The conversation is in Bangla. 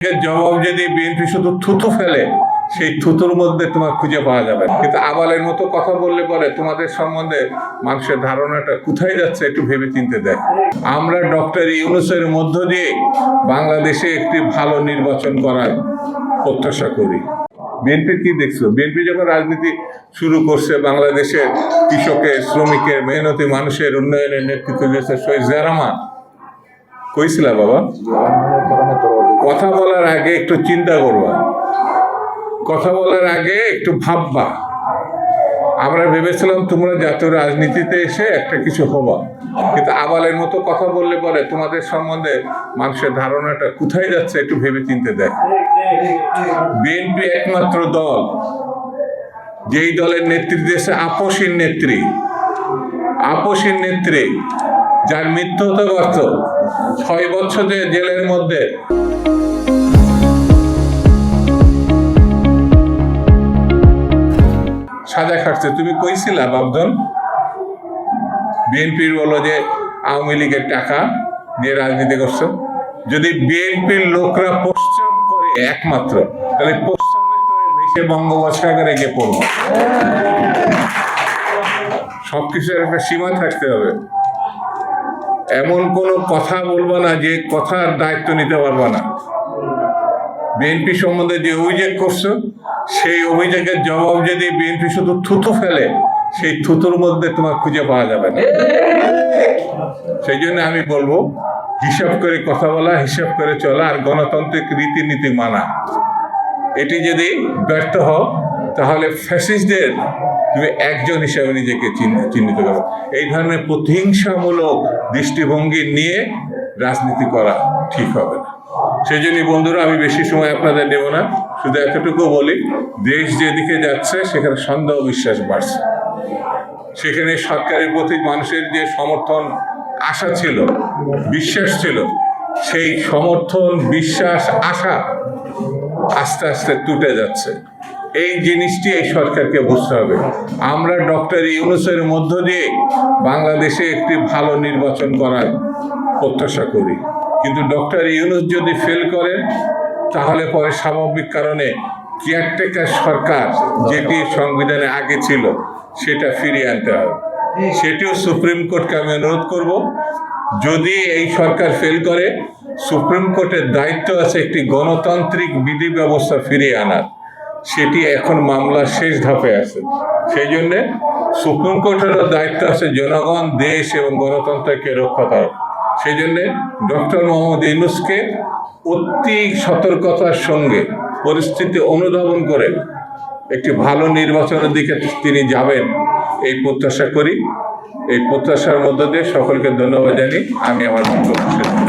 জবাব যদি বিএনপি শুধু থুতু ফেলে, সেই থুতুর মধ্যে তোমার খুঁজে পাওয়া যাবে। কিন্তু আবালের মতো কথা বললে পরে তোমাদের সম্বন্ধে মানুষের ধারণাটা কোথায় যাচ্ছে একটু ভেবে চিনতে দেয়। আমরা ডক্টর ইউনূসের মধ্য দিয়ে বাংলাদেশে একটি ভালো নির্বাচন করার প্রত্যাশা করি। বিএনপি কি দেখছো? বিএনপি যখন রাজনীতি শুরু করছে, বাংলাদেশের কৃষকের, শ্রমিকের, মেহনতি মানুষের উন্নয়নের নেতৃত্ব দিয়েছে শহীদ জিয়া রহমান। কইছিলা বাবা, কথা বলার আগে একটু চিন্তা করবা, কথা বলার আগে একটু ভাববা। আমরা ভেবেছিলাম তোমরা জাতীয় রাজনীতিতে এসে একটা কিছু হবা, কিন্তু আবালের মতো কথা বললে পরে তোমাদের সম্বন্ধে মানুষের ধারণাটা কোথায় যাচ্ছে একটু ভেবে চিনতে দেয়। বিএনপি একমাত্র দল যেই দলের নেতৃত্ব দিয়েছে আপসীন নেত্রী, যার মৃত্যু হতে পারত 6 বছরের জেলের মধ্যে। সাজা খাটছে। তুমি কইছিলা বাবধন বিএনপির বলো যে আওয়ামী লীগের টাকা দিয়ে রাজনীতি করছো? যদি বিএনপির লোকরা প্রস্তাব করে একমাত্র, তাহলে প্রস্তাবের তোরে ভেসে বঙ্গোপসাগরে গিয়ে পড়বো। সবকিছুর একটা সীমা থাকতে হবে। এমন কোনো কথা বলবো না যে কথার দায়িত্ব নিতে পারবো না। বিএনপি সম্বন্ধে যে অভিযোগ করছো, সেই অভিযোগের জবাব যদি বিএনপি শুধু থুতু ফেলে, সেই থুতুর মধ্যে তোমার খুঁজে পাওয়া যাবে না। সেই জন্য আমি বলবো, হিসাব করে কথা বলা, হিসাব করে চলা, আর গণতান্ত্রিক রীতিনীতি মানা। এটি যদি ব্যর্থ হও, তাহলে ফ্যাসিস্টদের তুমি একজন হিসাবে নিজেকে চিহ্নিত করো। এই ধরনের প্রতিহিংসামূলক দৃষ্টিভঙ্গি নিয়ে রাজনীতি করা ঠিক হবে না। সেই জন্যই বন্ধুরা, আমি বেশি সময় আপনাদের নেব না, শুধু এতটুকু বলি, দেশ যেদিকে যাচ্ছে সেখানে সন্দেহ বিশ্বাস বাড়ছে। সেখানে সরকারের প্রতি মানুষের যে সমর্থন, আশা ছিল, বিশ্বাস ছিল, সেই সমর্থন, বিশ্বাস, আশা আস্তে আস্তে টুটে যাচ্ছে। এই জিনিসটি এই সরকারকে বুঝতে হবে। আমরা ডক্টর ইউনূসের মধ্য দিয়ে বাংলাদেশে একটি ভালো নির্বাচন করার প্রত্যাশা করি, কিন্তু ডক্টর ইউনূস যদি ফেল করেন, তাহলে পরে স্বাভাবিক কারণে কেয়ারটেকার সরকার যেটি সংবিধানে আগে ছিল সেটা ফিরিয়ে আনতে হবে। সেটিও সুপ্রিম কোর্টকে আমি অনুরোধ করব, যদি এই সরকার ফেল করে, সুপ্রিম কোর্টের দায়িত্ব আছে একটি গণতান্ত্রিক বিধি ব্যবস্থা ফিরিয়ে আনার। সেটি এখন মামলার শেষ ধাপে আছে। সেই জন্যে সুপ্রিম কোর্টেরও দায়িত্ব আছে জনগণ, দেশ এবং গণতন্ত্রকে রক্ষা করা। সেই জন্যে ডক্টর মোহাম্মদ ইউনূসকে অতি সতর্কতার সঙ্গে পরিস্থিতি অনুধাবন করে একটি ভালো নির্বাচনের দিকে তিনি যাবেন, এই প্রত্যাশা করি। এই প্রত্যাশার মধ্য দিয়ে সকলকে ধন্যবাদ জানিয়ে আমি আমার বক্তব্য শেষ করছি।